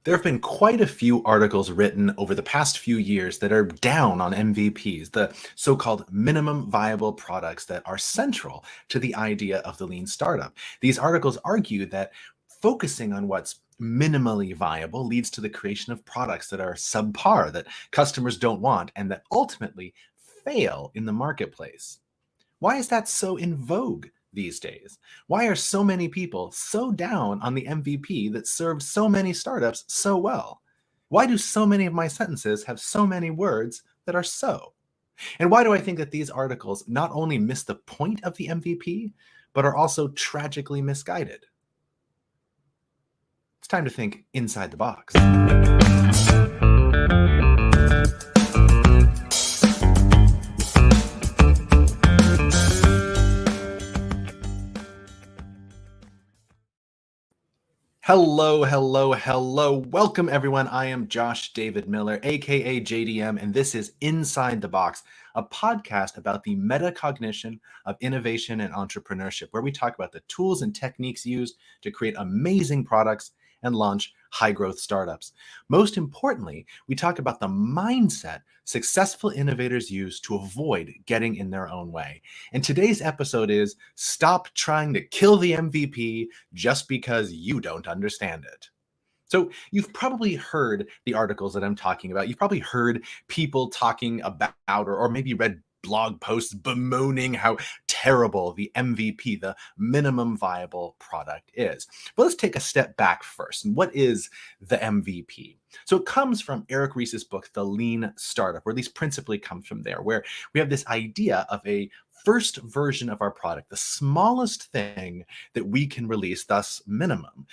There have been quite a few articles written over the past few years that are down on MVPs, the so-called minimum viable products that are central to the idea of the lean startup. These articles argue that focusing on what's minimally viable leads to the creation of products that are subpar, that customers don't want, and that ultimately fail in the marketplace. Why is that so in vogue these days? Why are so many people so down on the MVP that served so many startups so well? Why do so many of my sentences have so many words that are so? And why do I think that these articles not only miss the point of the MVP, but are also tragically misguided? It's time to think inside the box. Hello, hello, hello. Welcome, everyone. I am Josh David Miller, aka JDM, and this is Inside the Box, a podcast about the metacognition of innovation and entrepreneurship, where we talk about the tools and techniques used to create amazing products and launch high growth startups. Most importantly, we talk about the mindset successful innovators use to avoid getting in their own way. And today's episode is Stop Trying to Kill the MVP just because you don't understand it. So you've probably heard the articles that I'm talking about. You've probably heard people talking about, or maybe read blog posts bemoaning how terrible the MVP, the minimum viable product, is. But let's take a step back first. And what is the MVP? So it comes from Eric Ries's book, The Lean Startup, or at least principally comes from there, where we have this idea of a first version of our product, the smallest thing that we can release, thus minimum,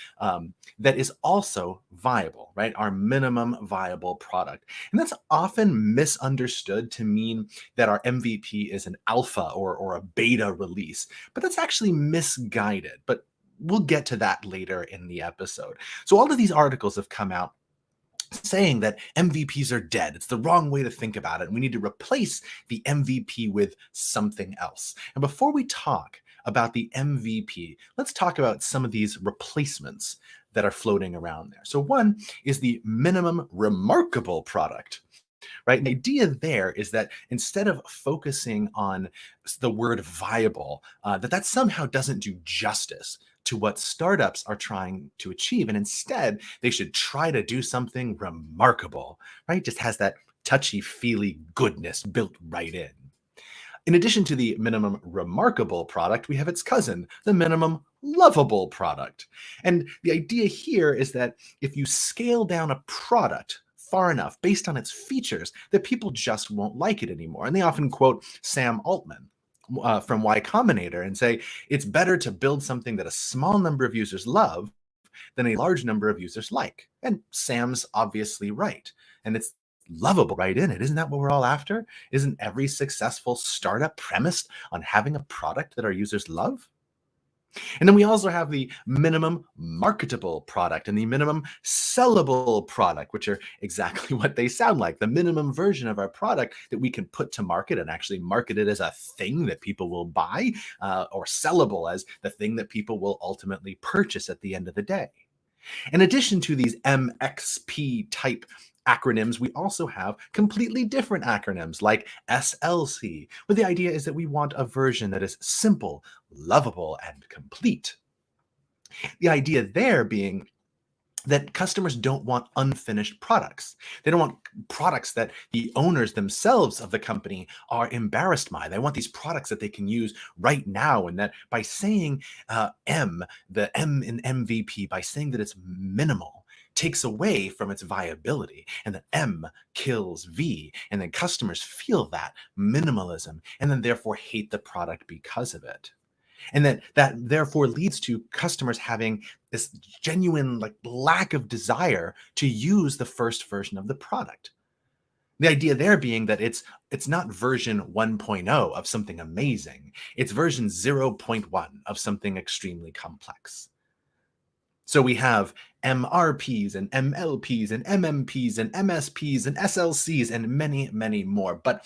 that is also viable, right? Our minimum viable product. And that's often misunderstood to mean that our MVP is an alpha or a beta release, but that's actually misguided. But we'll get to that later in the episode. So all of these articles have come out saying that MVPs are dead. It's the wrong way to think about it. And we need to replace the MVP with something else. And before we talk about the MVP, let's talk about some of these replacements that are floating around there. So one is the minimum remarkable product. Right? The idea there is that instead of focusing on the word viable, that somehow doesn't do justice to what startups are trying to achieve. And instead, they should try to do something remarkable, right? Just has that touchy-feely goodness built right in. In addition to the minimum remarkable product, we have its cousin, the minimum lovable product. And the idea here is that if you scale down a product far enough based on its features, that people just won't like it anymore. And they often quote Sam Altman from Y Combinator and say, it's better to build something that a small number of users love than a large number of users like. And Sam's obviously right. And it's lovable right in it. Isn't that what we're all after? Isn't every successful startup premised on having a product that our users love? And then we also have the minimum marketable product and the minimum sellable product, which are exactly what they sound like. The minimum version of our product that we can put to market and actually market it as a thing that people will buy, or sellable as the thing that people will ultimately purchase at the end of the day. In addition to these MXP type acronyms, we also have completely different acronyms like SLC, where the idea is that we want a version that is simple, lovable, and complete. The idea there being that customers don't want unfinished products. They don't want products that the owners themselves of the company are embarrassed by. They want these products that they can use right now, and that by saying the M in MVP, by saying that it's minimal, takes away from its viability, and that M kills V, and then customers feel that minimalism and then therefore hate the product because of it. And that therefore leads to customers having this genuine lack of desire to use the first version of the product. The idea there being that it's not version 1.0 of something amazing. It's version 0.1 of something extremely complex. So we have MRPs and MLPs and MMPs and MSPs and SLCs and many, many more. But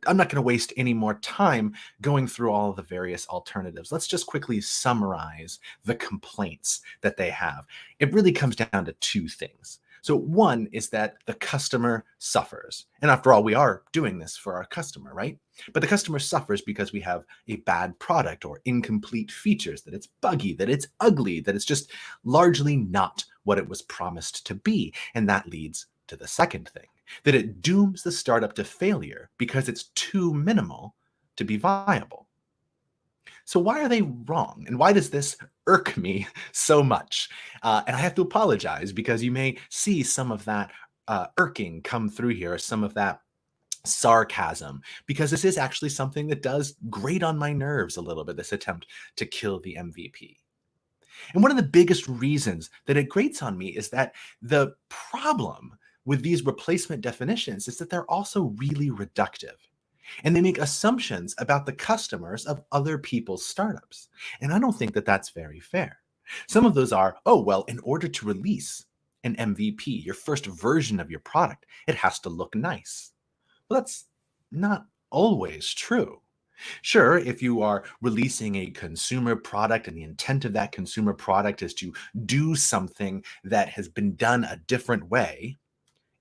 I'm not going to waste any more time going through all of the various alternatives. Let's just quickly summarize the complaints that they have. It really comes down to two things. So one is that the customer suffers. And after all, we are doing this for our customer, right? But the customer suffers because we have a bad product or incomplete features, that it's buggy, that it's ugly, that it's just largely not what it was promised to be. And that leads to the second thing, that it dooms the startup to failure because it's too minimal to be viable. So why are they wrong? And why does this irk me so much? And I have to apologize because you may see some of that irking come through here, some of that sarcasm, because this is actually something that does grate on my nerves a little bit, this attempt to kill the MVP. And one of the biggest reasons that it grates on me is that the problem with these replacement definitions is that they're also really reductive. And they make assumptions about the customers of other people's startups. And I don't think that that's very fair. Some of those are, oh, well, in order to release an MVP, your first version of your product, it has to look nice. Well, that's not always true. Sure, if you are releasing a consumer product and the intent of that consumer product is to do something that has been done a different way,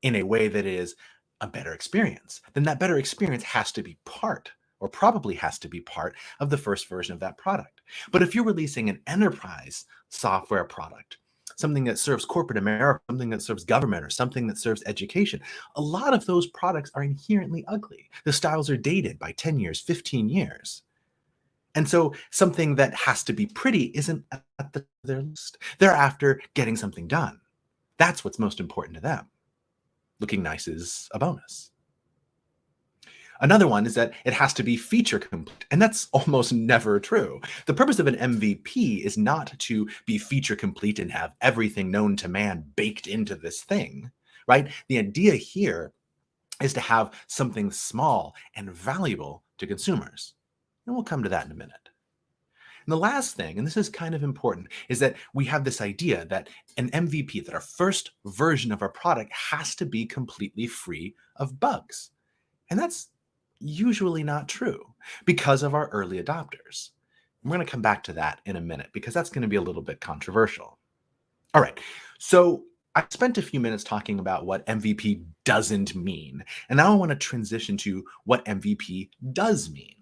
in a way that is a better experience, then that better experience has to be part, or probably has to be part, of the first version of that product. But if you're releasing an enterprise software product, something that serves corporate America, something that serves government, or something that serves education, a lot of those products are inherently ugly. The styles are dated by 10 years, 15 years. And so something that has to be pretty isn't at their list. They're after getting something done. That's what's most important to them. Looking nice is a bonus. Another one is that it has to be feature complete, and that's almost never true. The purpose of an MVP is not to be feature complete and have everything known to man baked into this thing, right? The idea here is to have something small and valuable to consumers. And we'll come to that in a minute. And the last thing, and this is kind of important, is that we have this idea that an MVP, that our first version of our product has to be completely free of bugs. And that's usually not true because of our early adopters. We're going to come back to that in a minute because that's going to be a little bit controversial. All right, so I spent a few minutes talking about what MVP doesn't mean, and now I want to transition to what MVP does mean.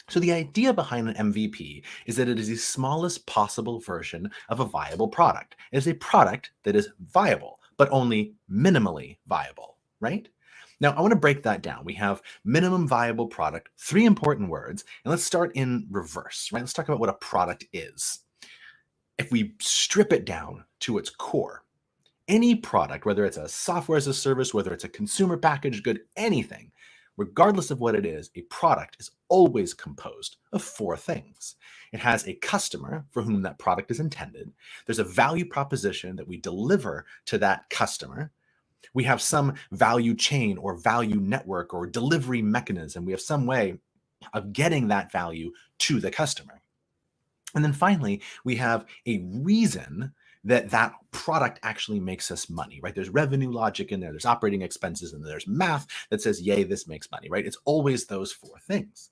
So the idea behind an MVP is that it is the smallest possible version of a viable product. It is a product that is viable, but only minimally viable, right? Now, I want to break that down. We have minimum viable product, 3 important words, and let's start in reverse, right? Let's talk about what a product is. If we strip it down to its core, any product, whether it's a software as a service, whether it's a consumer packaged good, anything, regardless of what it is, a product is always composed of 4 things. It has a customer for whom that product is intended. There's a value proposition that we deliver to that customer. We have some value chain or value network or delivery mechanism. We have some way of getting that value to the customer. And then finally, we have a reason that that product actually makes us money, right? There's revenue logic in there, there's operating expenses, and there's math that says, yay, this makes money, right? It's always those 4 things.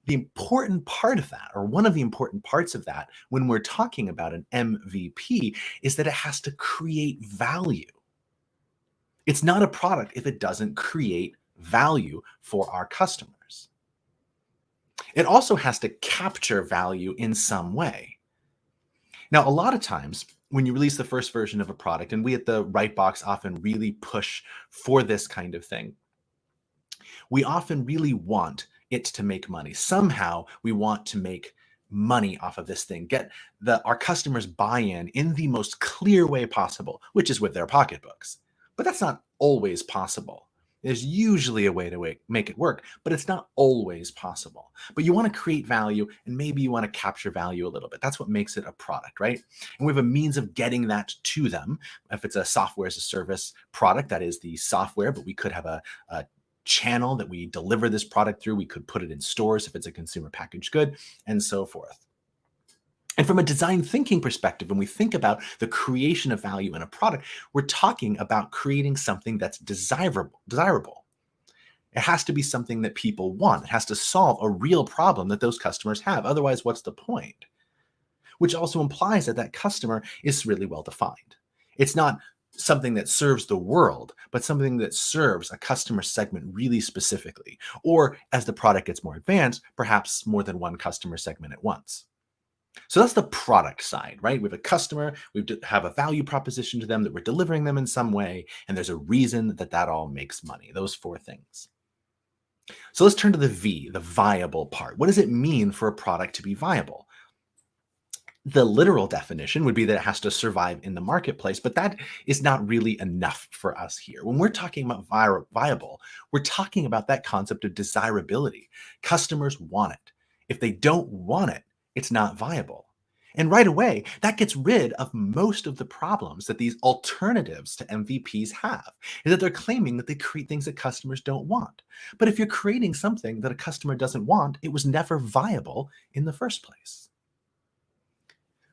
The important part of that, or one of the important parts of that, when we're talking about an MVP, is that it has to create value. It's not a product if it doesn't create value for our customers. It also has to capture value in some way. Now, a lot of times when you release the first version of a product, and we at the Right Box often really push for this kind of thing, we often really want it to make money. Somehow we want to make money off of this thing, get our customers buy-in in the most clear way possible, which is with their pocketbooks. But that's not always possible. There's usually a way to make it work, but it's not always possible. But you want to create value, and maybe you want to capture value a little bit. That's what makes it a product, right? And we have a means of getting that to them. If it's a software as a service product, that is the software, but we could have a channel that we deliver this product through. We could put it in stores if it's a consumer packaged good, and so forth. And from a design thinking perspective, when we think about the creation of value in a product, we're talking about creating something that's desirable. It has to be something that people want. It has to solve a real problem that those customers have. Otherwise, what's the point? Which also implies that that customer is really well defined. It's not something that serves the world, but something that serves a customer segment really specifically. Or as the product gets more advanced, perhaps more than one customer segment at once. So that's the product side, right? We have a customer, have a value proposition to them that we're delivering them in some way, and there's a reason that that all makes money. Those four things. So let's turn to the V, the viable part. What does it mean for a product to be viable? The literal definition would be that it has to survive in the marketplace, but that is not really enough for us here. When we're talking about viable, we're talking about that concept of desirability. Customers want it. If they don't want it, it's not viable. And right away, that gets rid of most of the problems that these alternatives to MVPs have, is that they're claiming that they create things that customers don't want. But if you're creating something that a customer doesn't want, it was never viable in the first place.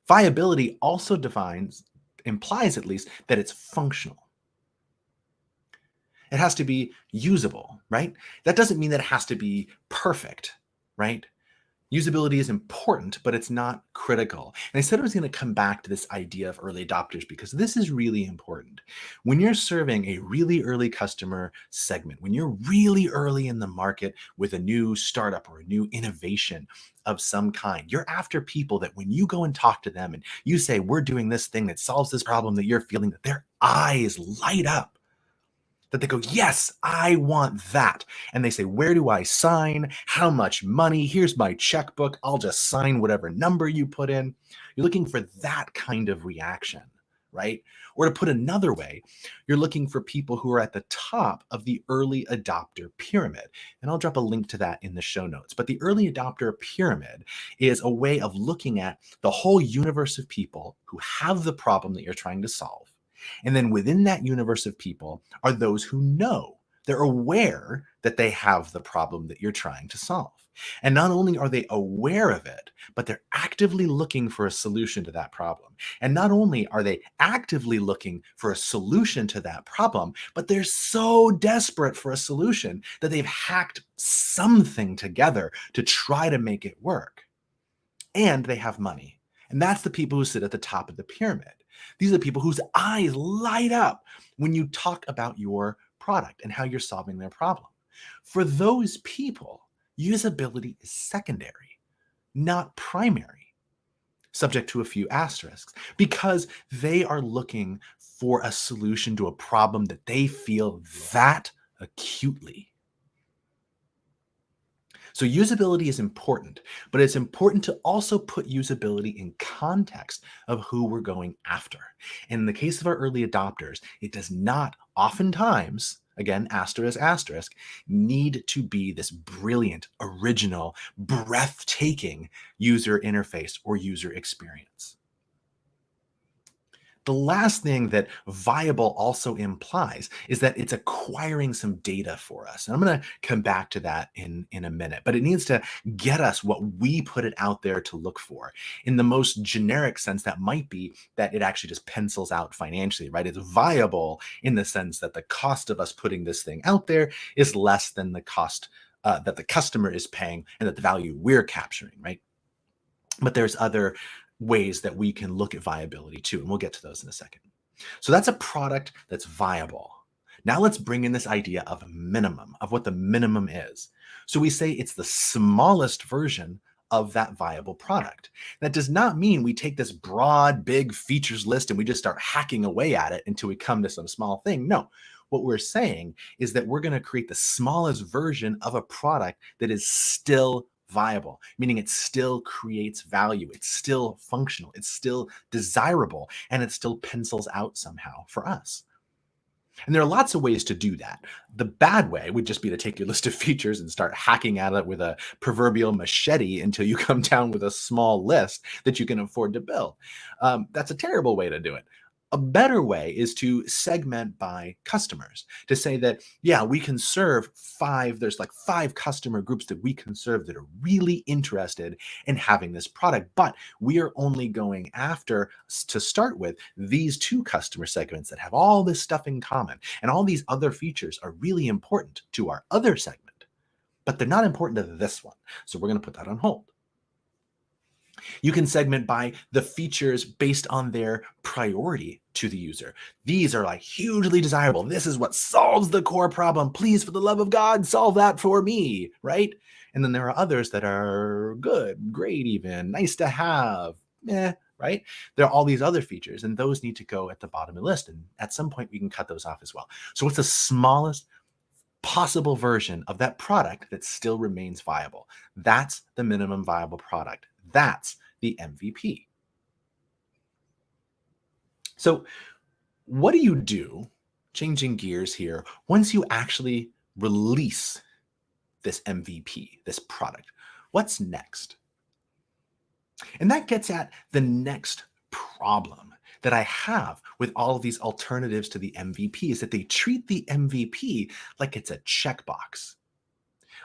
Viability also implies at least, that it's functional. It has to be usable, right? That doesn't mean that it has to be perfect, right? Usability is important, but it's not critical. And I said I was going to come back to this idea of early adopters because this is really important. When you're serving a really early customer segment, when you're really early in the market with a new startup or a new innovation of some kind, you're after people that when you go and talk to them and you say, we're doing this thing that solves this problem that you're feeling, that their eyes light up. That they go, yes, I want that. And they say, where do I sign? How much money? Here's my checkbook. I'll just sign whatever number you put in. You're looking for that kind of reaction, right? Or to put another way, you're looking for people who are at the top of the early adopter pyramid. And I'll drop a link to that in the show notes. But the early adopter pyramid is a way of looking at the whole universe of people who have the problem that you're trying to solve. And then within that universe of people are those who know, they're aware that they have the problem that you're trying to solve. And not only are they aware of it, but they're actively looking for a solution to that problem. And not only are they actively looking for a solution to that problem, but they're so desperate for a solution that they've hacked something together to try to make it work. And they have money. And that's the people who sit at the top of the pyramid. These are the people whose eyes light up when you talk about your product and how you're solving their problem. For those people, usability is secondary, not primary, subject to a few asterisks, because they are looking for a solution to a problem that they feel that acutely. So usability is important, but it's important to also put usability in context of who we're going after. In the case of our early adopters, it does not oftentimes, again, asterisk, need to be this brilliant, original, breathtaking user interface or user experience. The last thing that viable also implies is that it's acquiring some data for us. And I'm going to come back to that in a minute, but it needs to get us what we put it out there to look for. In the most generic sense, that might be that it actually just pencils out financially, right? It's viable in the sense that the cost of us putting this thing out there is less than the cost that the customer is paying and that the value we're capturing, right? But there's other ways that we can look at viability too, and we'll get to those in a second. So that's a product that's viable. Now let's bring in this idea of minimum, of what the minimum is. So we say it's the smallest version of that viable product. That does not mean we take this broad, big features list and we just start hacking away at it until we come to some small thing. No, what we're saying is that we're going to create the smallest version of a product that is still viable, meaning it still creates value, it's still functional, it's still desirable, and it still pencils out somehow for us. And there are lots of ways to do that. The bad way would just be to take your list of features and start hacking at it with a proverbial machete until you come down with a small list that you can afford to build. That's a terrible way to do it. A better way is to segment by customers, to say that, yeah, we can serve there's like 5 customer groups that we can serve that are really interested in having this product, but we are only going after, to start with, these 2 customer segments that have all this stuff in common. And all these other features are really important to our other segment, but they're not important to this one. So we're going to put that on hold. You can segment by the features based on their priority to the user. These are like hugely desirable. This is what solves the core problem. Please, for the love of God, solve that for me, right? And then there are others that are good, great, even nice to have, right? There are all these other features, and those need to go at the bottom of the list. And at some point, we can cut those off as well. So what's the smallest possible version of that product that still remains viable? That's the minimum viable product. That's the MVP. So, what do you do, changing gears here, once you actually release this MVP, this product? What's next? And that gets at the next problem that I have with all of these alternatives to the MVP is that they treat the MVP like it's a checkbox.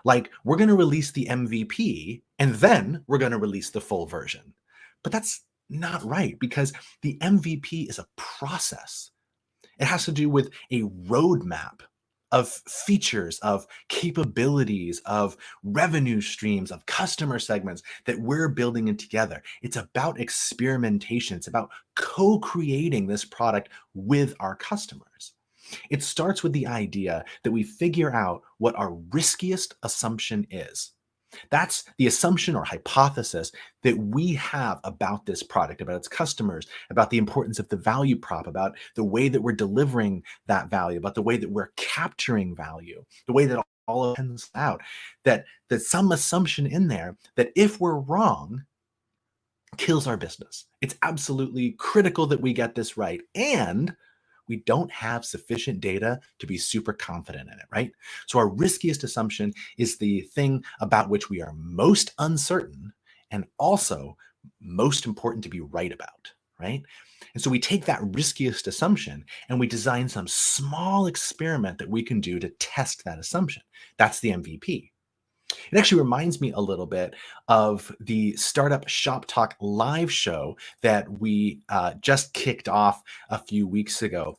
Like, we're going to release the MVP and then we're going to release the full version. But that's not right, because the MVP is a process. It has to do with a roadmap of features, of capabilities, of revenue streams, of customer segments that we're building in together. It's about experimentation. It's about co-creating this product with our customers. It starts with the idea that we figure out what our riskiest assumption is. That's the assumption or hypothesis that we have about this product, about its customers, about the importance of the value prop, about the way that we're delivering that value, about the way that we're capturing value, the way that all pans out. That some assumption in there that if we're wrong, kills our business. It's absolutely critical that we get this right. And we don't have sufficient data to be super confident in it, right? So our riskiest assumption is the thing about which we are most uncertain and also most important to be right about, right? And so we take that riskiest assumption and we design some small experiment that we can do to test that assumption. That's the MVP. It actually reminds me a little bit of the Startup Shop Talk live show that we just kicked off a few weeks ago.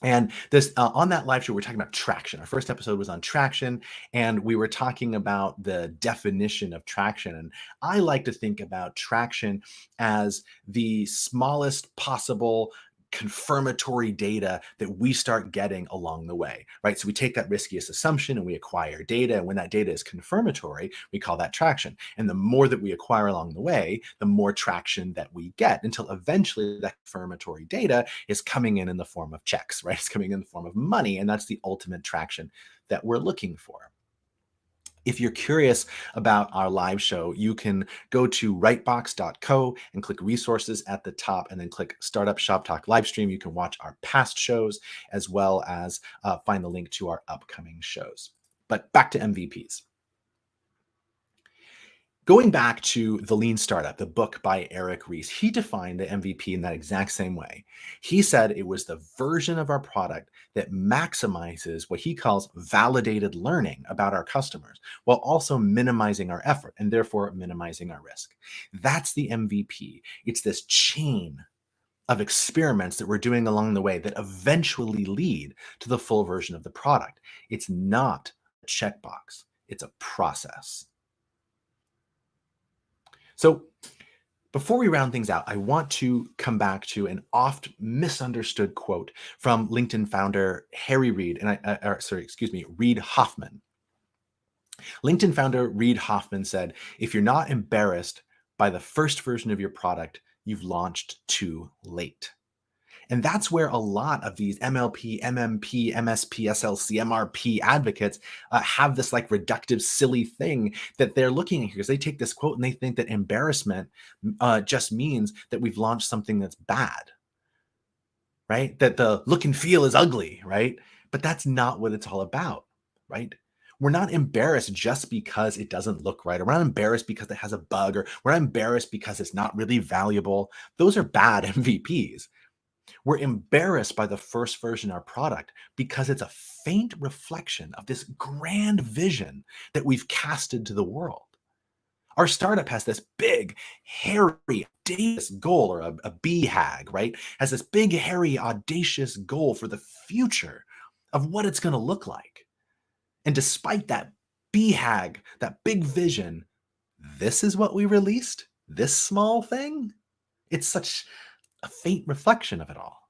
And this on that live show, we're talking about traction. Our first episode was on traction, and we were talking about the definition of traction. And I like to think about traction as the smallest possible confirmatory data that we start getting along the way, right? So we take that riskiest assumption and we acquire data. And when that data is confirmatory, we call that traction. And the more that we acquire along the way, the more traction that we get, until eventually that confirmatory data is coming in the form of checks, right? It's coming in the form of money. And that's the ultimate traction that we're looking for. If you're curious about our live show, you can go to rightbox.co and click resources at the top and then click Startup Shop Talk live stream. You can watch our past shows as well as find the link to our upcoming shows. But back to MVPs. Going back to The Lean Startup, the book by Eric Ries, he defined the MVP in that exact same way. He said it was the version of our product that maximizes what he calls validated learning about our customers, while also minimizing our effort and therefore minimizing our risk. That's the MVP. It's this chain of experiments that we're doing along the way that eventually lead to the full version of the product. It's not a checkbox, it's a process. So before we round things out, I want to come back to an oft misunderstood quote from LinkedIn founder Harry Reid, Reid Hoffman. LinkedIn founder Reid Hoffman said, "If you're not embarrassed by the first version of your product, you've launched too late." And that's where a lot of these MLP, MMP, MSP, SLC, MRP advocates have this like reductive, silly thing that they're looking at here, because they take this quote and they think that embarrassment just means that we've launched something that's bad, right? That the look and feel is ugly, right? But that's not what it's all about, right? We're not embarrassed just because it doesn't look right, or we're not embarrassed because it has a bug, or we're not embarrassed because it's not really valuable. Those are bad MVPs. We're embarrassed by the first version of our product because it's a faint reflection of this grand vision that we've casted to the world. Our startup has this big, hairy, audacious goal, or a BHAG, right? Has this big, hairy, audacious goal for the future of what it's going to look like. And despite that BHAG, that big vision, this is what we released. this small thing? It's such a faint reflection of it all.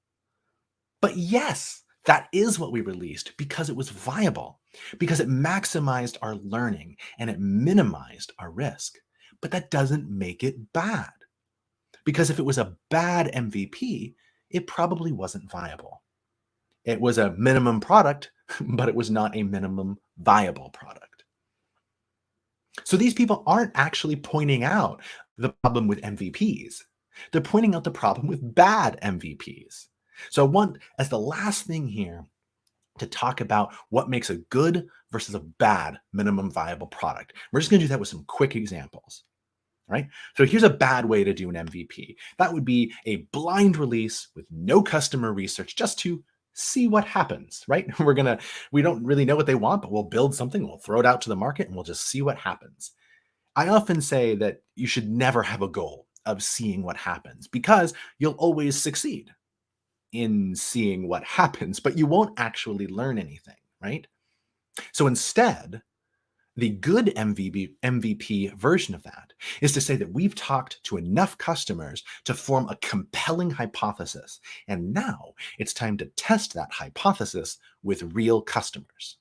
But yes, that is what we released because it was viable, because it maximized our learning and it minimized our risk. But that doesn't make it bad, because if it was a bad MVP, it probably wasn't viable. It was a minimum product, but it was not a minimum viable product. So these people aren't actually pointing out the problem with MVPs. They're pointing out the problem with bad MVPs. So I want, as the last thing here, to talk about what makes a good versus a bad minimum viable product. We're just going to do that with some quick examples. Right? So here's a bad way to do an MVP. That would be a blind release with no customer research, just to see what happens, right? We don't really know what they want, but we'll build something, we'll throw it out to the market, and we'll just see what happens. I often say that you should never have a goal of seeing what happens, because you'll always succeed in seeing what happens, but you won't actually learn anything, right? So instead, the good MVP version of that is to say that we've talked to enough customers to form a compelling hypothesis, and now it's time to test that hypothesis with real customers.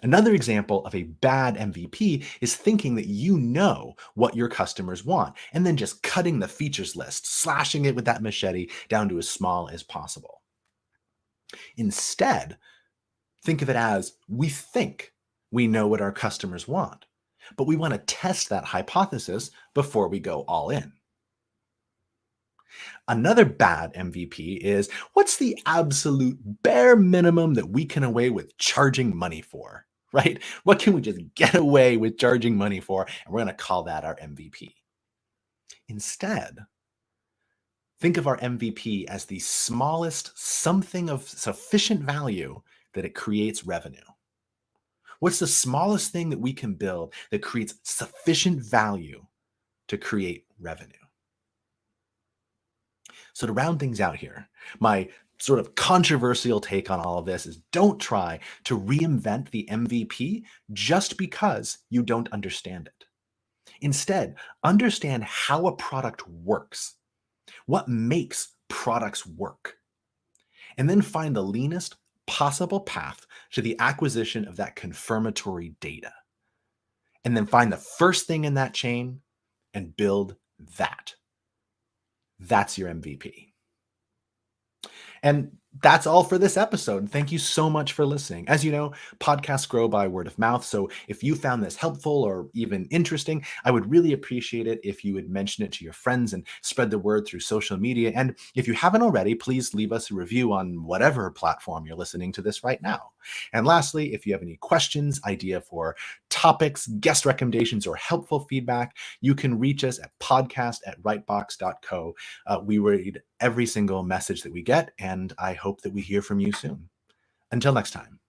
Another example of a bad MVP is thinking that you know what your customers want and then just cutting the features list, slashing it with that machete down to as small as possible. Instead, think of it as we think we know what our customers want, but we want to test that hypothesis before we go all in. Another bad MVP is, what's the absolute bare minimum that we can away with charging money for, right? What can we just get away with charging money for? And we're going to call that our MVP. Instead, think of our MVP as the smallest something of sufficient value that it creates revenue. What's the smallest thing that we can build that creates sufficient value to create revenue? So to round things out here, my sort of controversial take on all of this is, don't try to reinvent the MVP just because you don't understand it. Instead, understand how a product works, what makes products work, and then find the leanest possible path to the acquisition of that confirmatory data. And then find the first thing in that chain and build that. That's your MVP. And that's all for this episode. Thank you so much for listening. As you know, podcasts grow by word of mouth. So if you found this helpful or even interesting, I would really appreciate it if you would mention it to your friends and spread the word through social media. And if you haven't already, please leave us a review on whatever platform you're listening to this right now. And lastly, if you have any questions, idea for topics, guest recommendations, or helpful feedback, you can reach us at podcast@rightbox.co. We read every single message that we get, and I hope that we hear from you soon. Until next time.